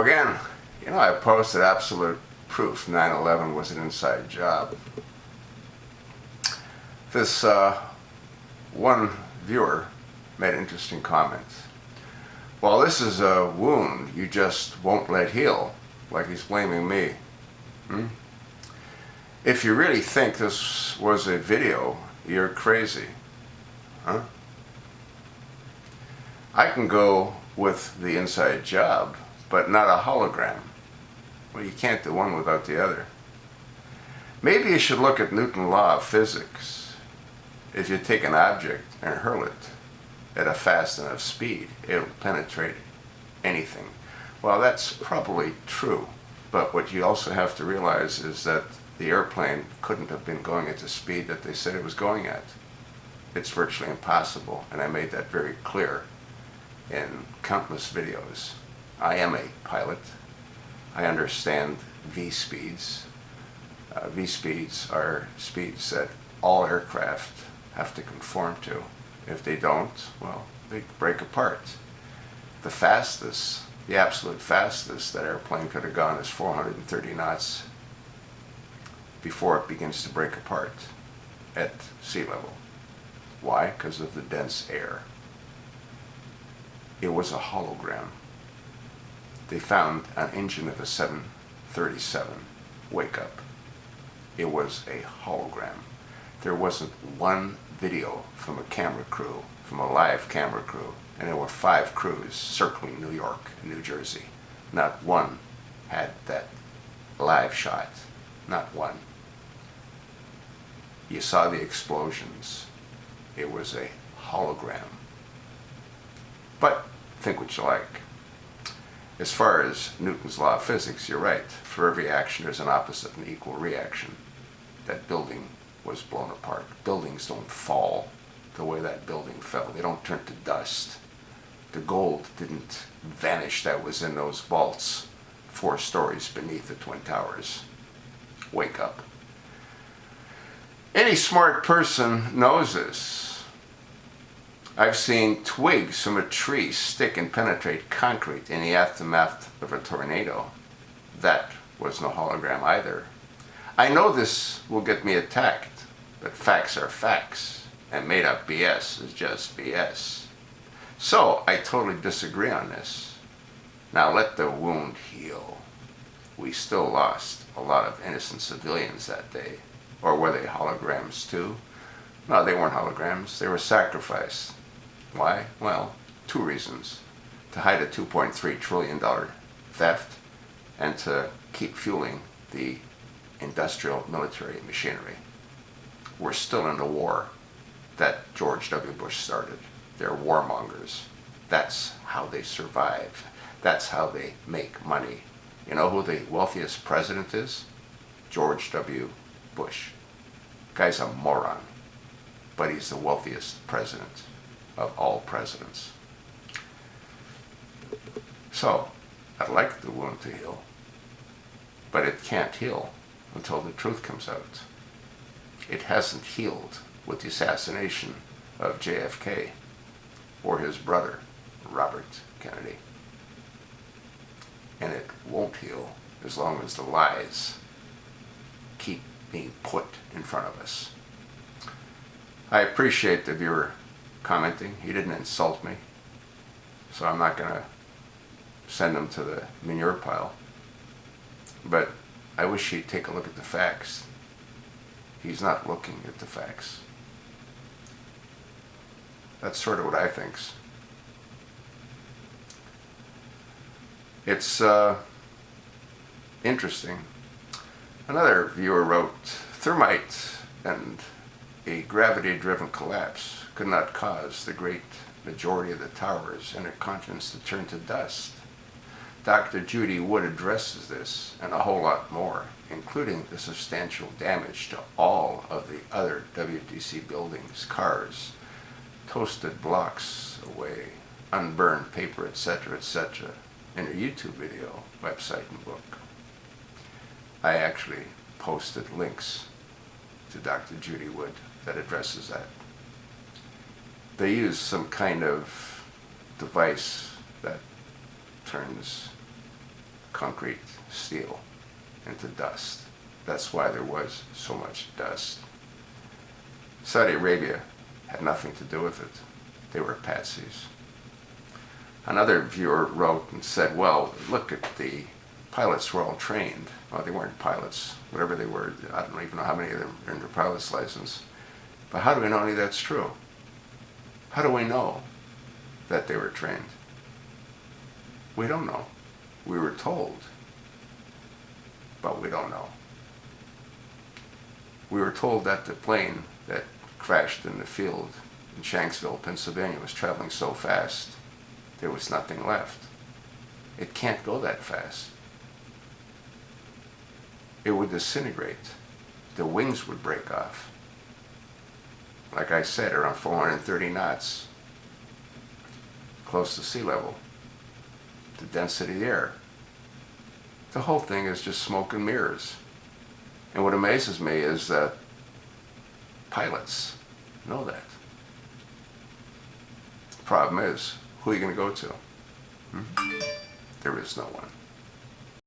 again, I posted absolute proof 9/11 was an inside job. This one viewer made interesting comments. Well, this is a wound you just won't let heal, like he's blaming me. If you really think this was a video, you're crazy. Huh? I can go with the inside job, but not a hologram. Well, you can't do one without the other. Maybe you should look at Newton's law of physics. If you take an object and hurl it at a fast enough speed, it'll penetrate anything. Well, that's probably true, but what you also have to realize is that the airplane couldn't have been going at the speed that they said it was going at. It's virtually impossible, and I made that very clear in countless videos. I am a pilot. I understand V-speeds. V-speeds are speeds that all aircraft have to conform to. If they don't, well, they break apart. The fastest, the absolute fastest that airplane could have gone is 430 knots before it begins to break apart at sea level. Why? Because of the dense air. It was a hologram. They found an engine of a 737. Wake up. It was a hologram. There wasn't one video from a camera crew, from a live camera crew, and there were 5 crews circling New York and New Jersey. Not one had that live shot. Not one. You saw the explosions. It was a hologram. But think what you like. As far as Newton's law of physics, you're right. For every action, there's an opposite and equal reaction. That building was blown apart. Buildings don't fall the way that building fell. They don't turn to dust. The gold didn't vanish that was in those vaults 4 stories beneath the Twin Towers. Wake up. Any smart person knows this. I've seen twigs from a tree stick and penetrate concrete in the aftermath of a tornado. That was no hologram either. I know this will get me attacked, but facts are facts, and made up BS is just BS. So I totally disagree on this. Now let the wound heal. We still lost a lot of innocent civilians that day. Or were they holograms too? No, they weren't holograms. They were sacrificed. Why? Well, 2 reasons. To hide a $2.3 trillion theft and to keep fueling the industrial military machinery. We're still in the war that George W. Bush started. They're warmongers. That's how they survive. That's how they make money. You know who the wealthiest president is? George W. Bush. Guy's a moron, but he's the wealthiest president of all presidents. So, I'd like the wound to heal, but it can't heal until the truth comes out. It hasn't healed with the assassination of JFK or his brother, Robert Kennedy. And it won't heal as long as the lies keep being put in front of us. I appreciate the viewer commenting. He didn't insult me, so I'm not going to send him to the manure pile. But I wish he'd take a look at the facts. He's not looking at the facts. That's sort of what I think. It's interesting. Another viewer wrote, thermite and a gravity-driven collapse could not cause the great majority of the towers and their contents to turn to dust. Dr. Judy Wood addresses this and a whole lot more, including the substantial damage to all of the other WTC buildings, cars, toasted blocks away, unburned paper, etc., etc., in her YouTube video, website, and book. I actually posted links to Dr. Judy Wood that addresses that. They use some kind of device that turns concrete, steel, into dust. That's why there was so much dust. Saudi Arabia had nothing to do with it. They were patsies. Another viewer wrote and said, well, look at the pilots were all trained. Well, they weren't pilots, whatever they were. I don't even know how many of them earned their pilot's license. But how do we know any of that's true? How do we know that they were trained? We don't know. We were told, but we don't know. We were told that the plane that crashed in the field in Shanksville, Pennsylvania, was traveling so fast, there was nothing left. It can't go that fast. It would disintegrate. The wings would break off. Like I said, around 430 knots, close to sea level, the density of the air. The whole thing is just smoke and mirrors. And what amazes me is that pilots know that. The problem is, who are you going to go to? There is no one.